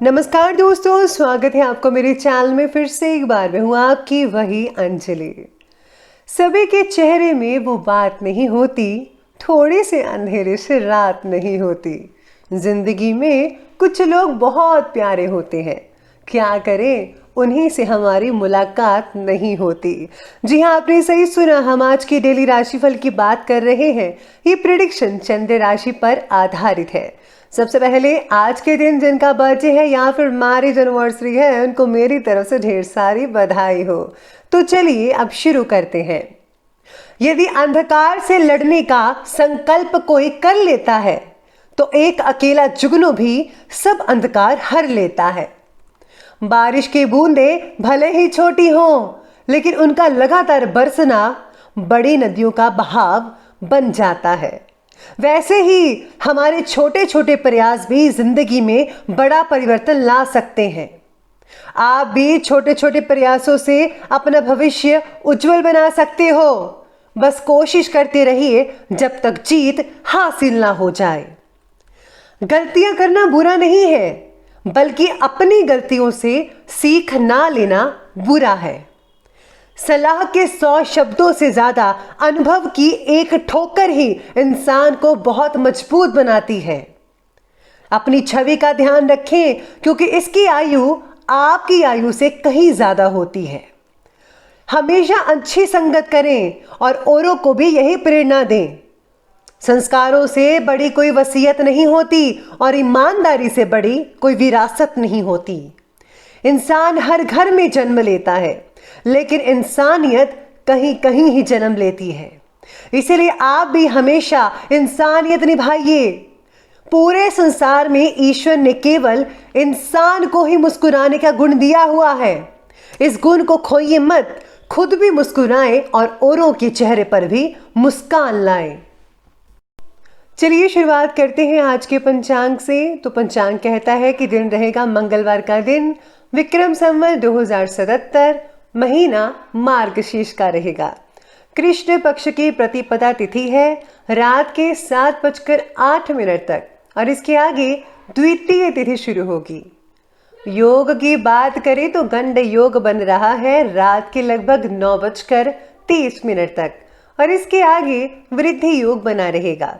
नमस्कार दोस्तों, स्वागत है आपको मेरे चैनल में। फिर से एक बार मैं हूँ आपकी वही अंजलि। सभी के चेहरे में वो बात नहीं होती, थोड़े से अंधेरे से रात नहीं होती। जिंदगी में कुछ लोग बहुत प्यारे होते हैं, क्या करें उन्हीं से हमारी मुलाकात नहीं होती। जी हाँ, आपने सही सुना, हम आज की डेली राशिफल की बात कर रहे हैं। ये प्रेडिक्शन चंद्र राशि पर आधारित है। सबसे पहले आज के दिन जिनका बर्थडे है या फिर मैरिज एनिवर्सरी है, उनको मेरी तरफ से ढेर सारी बधाई हो। तो चलिए अब शुरू करते हैं। यदि अंधकार से लड़ने का संकल्प कोई कर लेता है तो एक अकेला जुगनू भी सब अंधकार हर लेता है। बारिश की बूंदें भले ही छोटी हों, लेकिन उनका लगातार बरसना बड़ी नदियों का बहाव बन जाता है। वैसे ही हमारे छोटे छोटे प्रयास भी जिंदगी में बड़ा परिवर्तन ला सकते हैं। आप भी छोटे छोटे प्रयासों से अपना भविष्य उज्जवल बना सकते हो। बस कोशिश करते रहिए जब तक जीत हासिल ना हो जाए। गलतियां करना बुरा नहीं है, बल्कि अपनी गलतियों से सीख ना लेना बुरा है। सलाह के 100 शब्दों से ज्यादा अनुभव की एक ठोकर ही इंसान को बहुत मजबूत बनाती है। अपनी छवि का ध्यान रखें, क्योंकि इसकी आयु आपकी आयु से कहीं ज्यादा होती है। हमेशा अच्छी संगत करें और औरों को भी यही प्रेरणा दें। संस्कारों से बड़ी कोई वसीयत नहीं होती और ईमानदारी से बड़ी कोई विरासत नहीं होती। इंसान हर घर में जन्म लेता है, लेकिन इंसानियत कहीं कहीं ही जन्म लेती है। इसीलिए आप भी हमेशा इंसानियत निभाइए। पूरे संसार में ईश्वर ने केवल इंसान को ही मुस्कुराने का गुण दिया हुआ है। इस गुण को खोइए मत, खुद भी मुस्कुराएं और औरों के चेहरे पर भी मुस्कान लाएं। चलिए शुरुआत करते हैं आज के पंचांग से। तो पंचांग कहता है कि दिन रहेगा मंगलवार का दिन, विक्रम संवत 2077, महीना मार्गशीर्ष का रहेगा। कृष्ण पक्ष की प्रतिपदा तिथि है रात के 7:08 तक और इसके आगे द्वितीय तिथि शुरू होगी। योग की बात करें तो गंड योग बन रहा है रात के लगभग 9:30 तक और इसके आगे वृद्धि योग बना रहेगा।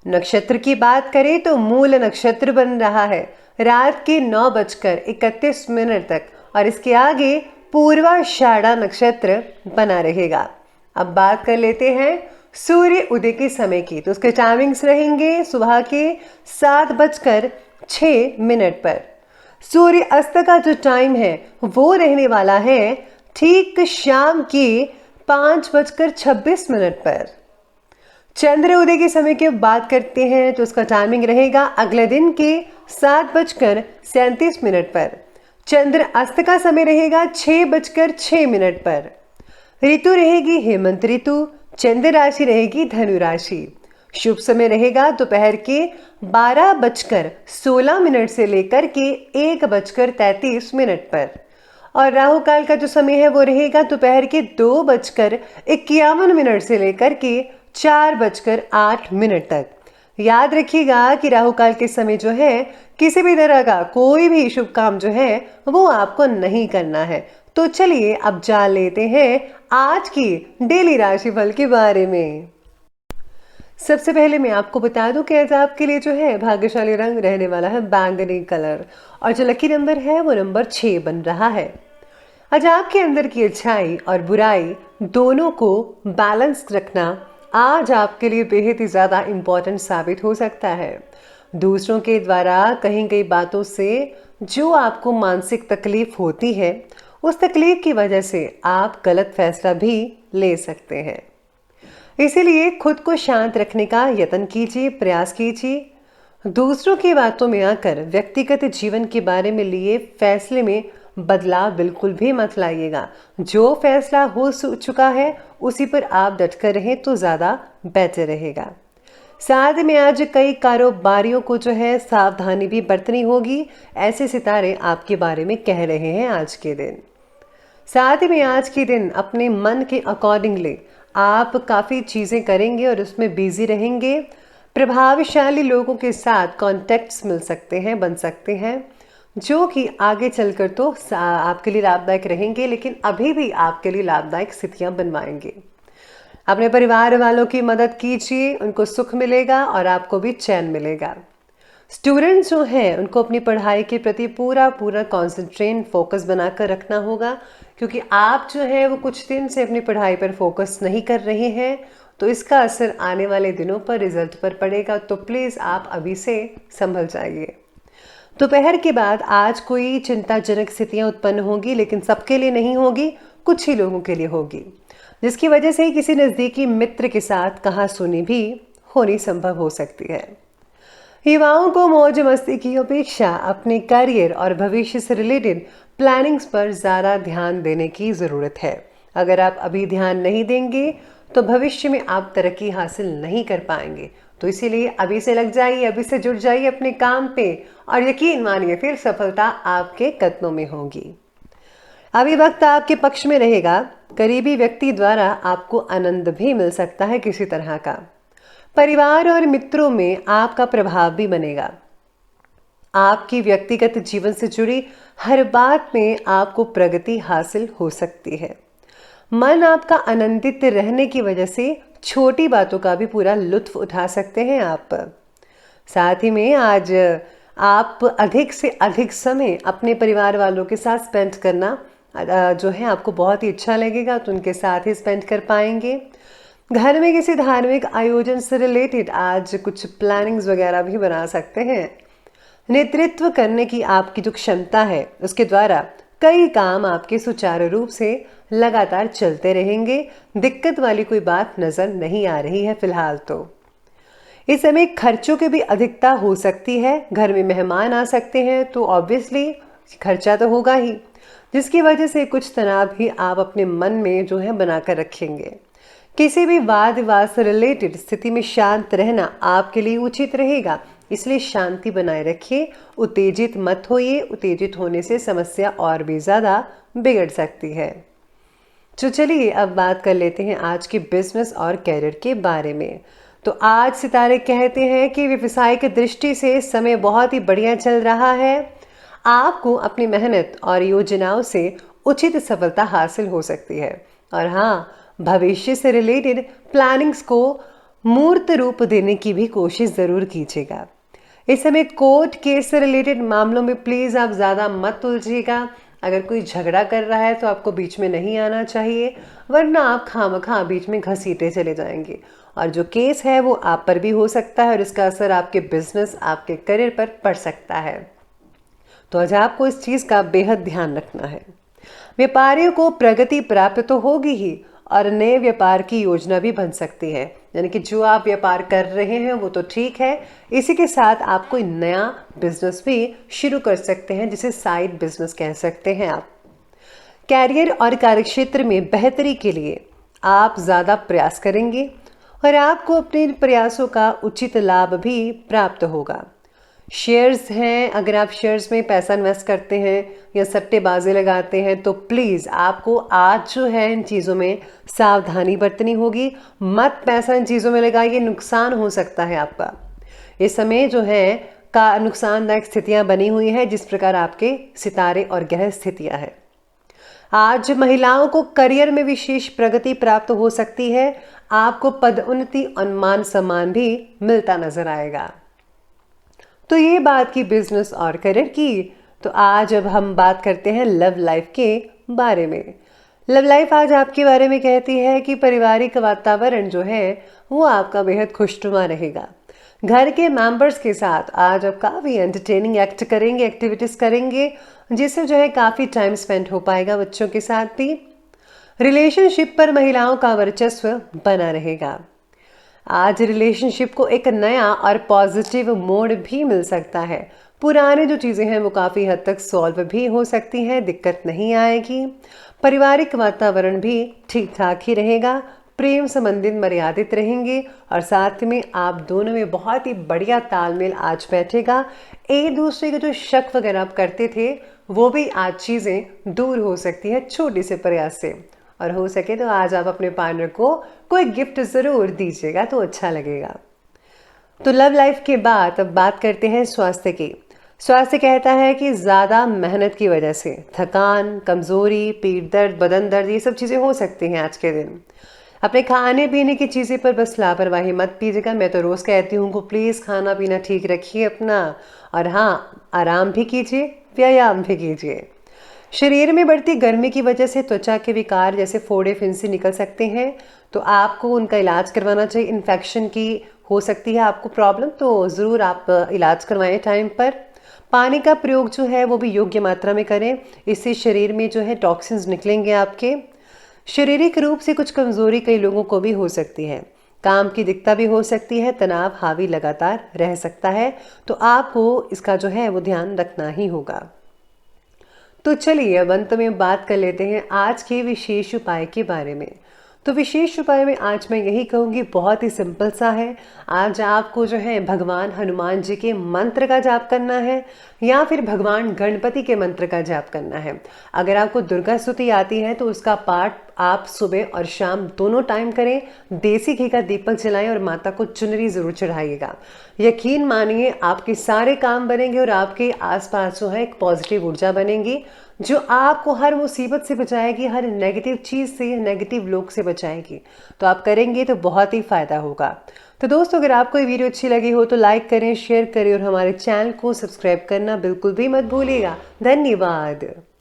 नक्षत्र की बात करें तो मूल नक्षत्र बन रहा है रात के 9:31 तक और इसके आगे पूर्वाषाढ़ा नक्षत्र बना रहेगा। अब बात कर लेते हैं सूर्य उदय के समय की। तो उसके टाइमिंग्स रहेंगे सुबह के 7:06 पर। सूर्य अस्त का जो टाइम है वो रहने वाला है ठीक शाम के 5:26 पर। चंद्र उदय के समय की बात करते हैं तो उसका टाइमिंग रहेगा अगले दिन के 7:37 पर। चंद्र अस्त का समय रहेगा 6:06 पर। ऋतु रहेगी हेमंत ऋतु। चंद्र राशि रहेगी धनु राशि। शुभ समय रहेगा दोपहर के 12:16 से लेकर के 1:33 पर और राहु काल का जो समय है वो रहेगा दोपहर के 2:51 से लेकर के 4:08 तक। याद रखिएगा कि राहु काल के समय जो है किसी भी तरह का कोई भी शुभ काम जो है वो आपको नहीं करना है। तो चलिए अब जान लेते हैं आज की डेली राशिफल के बारे में। सबसे पहले मैं आपको बता दूं कि आज आपके लिए जो है भाग्यशाली रंग रहने वाला है बैंगनी कलर और जो लकी नंबर है वो नंबर 6 बन रहा है। आज आपके अंदर की अच्छाई और बुराई दोनों को बैलेंस रखना आज आपके लिए बेहद ही ज़्यादा इम्पोर्टेंट साबित हो सकता है। दूसरों के द्वारा कही गई बातों से जो आपको मानसिक तकलीफ होती है, उस तकलीफ की वजह से आप गलत फैसला भी ले सकते हैं। इसीलिए खुद को शांत रखने का यत्न कीजिए, प्रयास कीजिए। दूसरों की बातों में आकर व्यक्तिगत जीवन के बारे में लिए फैसले में बदलाव बिल्कुल भी मत लाइएगा। जो फैसला हो चुका है उसी पर आप डटकर रहें तो ज़्यादा बेहतर रहेगा। साथ में आज कई कारोबारियों को जो है सावधानी भी बरतनी होगी, ऐसे सितारे आपके बारे में कह रहे हैं आज के दिन। साथ में आज के दिन अपने मन के अकॉर्डिंगली आप काफ़ी चीज़ें करेंगे और उसमें बिजी रहेंगे। प्रभावशाली लोगों के साथ कॉन्टैक्ट्स मिल सकते हैं, बन सकते हैं। जो कि आगे चलकर तो आपके लिए लाभदायक रहेंगे, लेकिन अभी भी आपके लिए लाभदायक स्थितियां बनवाएंगे। अपने परिवार वालों की मदद कीजिए, उनको सुख मिलेगा और आपको भी चैन मिलेगा। स्टूडेंट्स जो हैं उनको अपनी पढ़ाई के प्रति पूरा पूरा कॉन्सेंट्रेट फोकस बनाकर रखना होगा, क्योंकि आप जो है वो कुछ दिन से अपनी पढ़ाई पर फोकस नहीं कर रहे हैं, तो इसका असर आने वाले दिनों पर रिजल्ट पर पड़ेगा। तो प्लीज़ आप अभी से संभल जाइए। दोपहर के बाद आज कोई चिंताजनक स्थितियां उत्पन्न होंगी, लेकिन सबके लिए नहीं होगी, कुछ ही लोगों के लिए होगी, जिसकी वजह से किसी नज़दीकी मित्र के साथ कहासुनी भी होनी संभव हो सकती है। युवाओं को मौज मस्ती की अपेक्षा अपने करियर और भविष्य से रिलेटेड प्लानिंग्स पर ज़्यादा ध्यान देने की ज़रूरत है। अगर आप अभी ध्यान नहीं देंगे तो भविष्य में आप तरक्की हासिल नहीं कर पाएंगे। तो इसीलिए अभी से लग जाइए, अभी से जुट जाइए अपने काम पे, और यकीन मानिए फिर सफलता आपके कदमों में होगी। अभी वक्त आपके पक्ष में रहेगा। करीबी व्यक्ति द्वारा आपको आनंद भी मिल सकता है किसी तरह का। परिवार और मित्रों में आपका प्रभाव भी बनेगा। आपकी व्यक्तिगत जीवन से जुड़ी हर बात में आपको प्रगति हासिल हो सकती है। मन आपका आनंदित रहने की वजह से छोटी बातों का भी पूरा लुत्फ उठा सकते हैं आप। साथ ही में आज आप अधिक से अधिक समय अपने परिवार वालों के साथ स्पेंड करना जो है आपको बहुत ही अच्छा लगेगा, तो उनके साथ ही स्पेंड कर पाएंगे। घर में किसी धार्मिक आयोजन से रिलेटेड आज कुछ प्लानिंग्स वगैरह भी बना सकते हैं। नेतृत्व करने की आपकी जो क्षमता है उसके द्वारा कई काम आपके सुचारू रूप से लगातार चलते रहेंगे। दिक्कत वाली कोई बात नजर नहीं आ रही है फिलहाल। तो इस समय खर्चों की भी अधिकता हो सकती है। घर में मेहमान आ सकते हैं, तो ऑब्वियसली खर्चा तो होगा ही, जिसकी वजह से कुछ तनाव भी आप अपने मन में जो है बनाकर रखेंगे। किसी भी वाद विवाद से रिलेटेड स्थिति में शांत रहना आपके लिए उचित रहेगा, इसलिए शांति बनाए रखिए। उत्तेजित मत होइए, उत्तेजित होने से समस्या और भी ज़्यादा बिगड़ सकती है। तो चलिए अब बात कर लेते हैं आज के बिजनेस और कैरियर के बारे में। तो आज सितारे कहते हैं कि व्यवसायिक दृष्टि से समय बहुत ही बढ़िया चल रहा है। आपको अपनी मेहनत और योजनाओं से उचित सफलता हासिल हो सकती है। और हाँ, भविष्य से रिलेटेड प्लानिंग्स को मूर्त रूप देने की भी कोशिश ज़रूर कीजिएगा। इस समय कोर्ट केस से रिलेटेड मामलों में प्लीज़ आप ज़्यादा मत उलझिएगा। अगर कोई झगड़ा कर रहा है तो आपको बीच में नहीं आना चाहिए, वरना आप खामखा बीच में घसीटे चले जाएंगे, और जो केस है वो आप पर भी हो सकता है और इसका असर आपके बिजनेस, आपके करियर पर पड़ सकता है। तो आज आपको इस चीज़ का बेहद ध्यान रखना है। व्यापारियों को प्रगति प्राप्त तो होगी ही, और नए व्यापार की योजना भी बन सकती है। यानी कि जो आप व्यापार कर रहे हैं वो तो ठीक है, इसी के साथ आप कोई नया बिजनेस भी शुरू कर सकते हैं, जिसे साइड बिजनेस कह सकते हैं आप। कैरियर और कार्यक्षेत्र में बेहतरी के लिए आप ज़्यादा प्रयास करेंगे और आपको अपने प्रयासों का उचित लाभ भी प्राप्त होगा। शेयर्स हैं, अगर आप शेयर्स में पैसा इन्वेस्ट करते हैं या सट्टेबाजी लगाते हैं, तो प्लीज़ आपको आज जो है इन चीज़ों में सावधानी बरतनी होगी। मत पैसा इन चीज़ों में लगाइए, नुकसान हो सकता है आपका। इस समय जो है का नुकसानदायक स्थितियां बनी हुई है, जिस प्रकार आपके सितारे और ग्रह स्थितियां हैं। आज महिलाओं को करियर में विशेष प्रगति प्राप्त हो सकती है। आपको पदोन्नति और मान सम्मान भी मिलता नजर आएगा। तो ये बात की बिजनेस और करियर की। तो आज अब हम बात करते हैं लव लाइफ के बारे में। लव लाइफ आज आपके बारे में कहती है कि पारिवारिक वातावरण जो है वो आपका बेहद खुशनुमा रहेगा। घर के मेंबर्स के साथ आज आप काफ़ी एंटरटेनिंग एक्टिविटीज़ करेंगे, जिससे जो है काफ़ी टाइम स्पेंड हो पाएगा बच्चों के साथ भी। रिलेशनशिप पर महिलाओं का वर्चस्व बना रहेगा। आज रिलेशनशिप को एक नया और पॉजिटिव मोड भी मिल सकता है। पुराने जो चीज़ें हैं वो काफ़ी हद तक सॉल्व भी हो सकती हैं, दिक्कत नहीं आएगी। पारिवारिक वातावरण भी ठीक ठाक ही रहेगा। प्रेम संबंधित मर्यादित रहेंगे और साथ में आप दोनों में बहुत ही बढ़िया तालमेल आज बैठेगा। एक दूसरे के जो शक वगैरह आप करते थे वो भी आज चीज़ें दूर हो सकती है छोटे से प्रयास से। और हो सके तो आज आप अपने पार्टनर को कोई गिफ्ट ज़रूर दीजिएगा तो अच्छा लगेगा। तो लव लाइफ के बाद अब बात करते हैं स्वास्थ्य की। स्वास्थ्य कहता है कि ज़्यादा मेहनत की वजह से थकान, कमज़ोरी, पीठ दर्द, बदन दर्द ये सब चीज़ें हो सकती हैं आज के दिन। अपने खाने पीने की चीज़ें पर बस लापरवाही मत कीजिएगा। मैं तो रोज़ कहती हूँ को प्लीज़ खाना पीना ठीक रखिए अपना, और हाँ, आराम भी कीजिए, व्यायाम भी कीजिए। शरीर में बढ़ती गर्मी की वजह से त्वचा के विकार जैसे फोड़े फिंसी निकल सकते हैं, तो आपको उनका इलाज करवाना चाहिए। इन्फेक्शन की हो सकती है आपको प्रॉब्लम, तो ज़रूर आप इलाज करवाएं टाइम पर। पानी का प्रयोग जो है वो भी योग्य मात्रा में करें, इससे शरीर में जो है टॉक्सिन्स निकलेंगे आपके। शारीरिक रूप से कुछ कमज़ोरी कई लोगों को भी हो सकती है, काम की दिक्कत भी हो सकती है, तनाव हावी लगातार रह सकता है, तो आपको इसका जो है वो ध्यान रखना ही होगा। तो चलिए अब अंत में बात कर लेते हैं आज के विशेष उपाय के बारे में। तो विशेष उपाय में आज मैं यही कहूँगी, बहुत ही सिंपल सा है। आज आपको जो है भगवान हनुमान जी के मंत्र का जाप करना है, या फिर भगवान गणपति के मंत्र का जाप करना है। अगर आपको दुर्गा स्तुति आती है तो उसका पाठ आप सुबह और शाम दोनों टाइम करें। देसी घी का दीपक जलाएं और माता को चुनरी ज़रूर चढ़ाइएगा। यकीन मानिए आपके सारे काम बनेंगे और आपके आसपास जो है एक पॉजिटिव ऊर्जा बनेगी, जो आपको हर मुसीबत से बचाएगी, हर नेगेटिव चीज़ से, नेगेटिव लोग से बचाएगी। तो आप करेंगे तो बहुत ही फ़ायदा होगा। तो दोस्तों, अगर आपको ये वीडियो अच्छी लगी हो तो लाइक करें, शेयर करें और हमारे चैनल को सब्सक्राइब करना बिल्कुल भी मत भूलिएगा। धन्यवाद।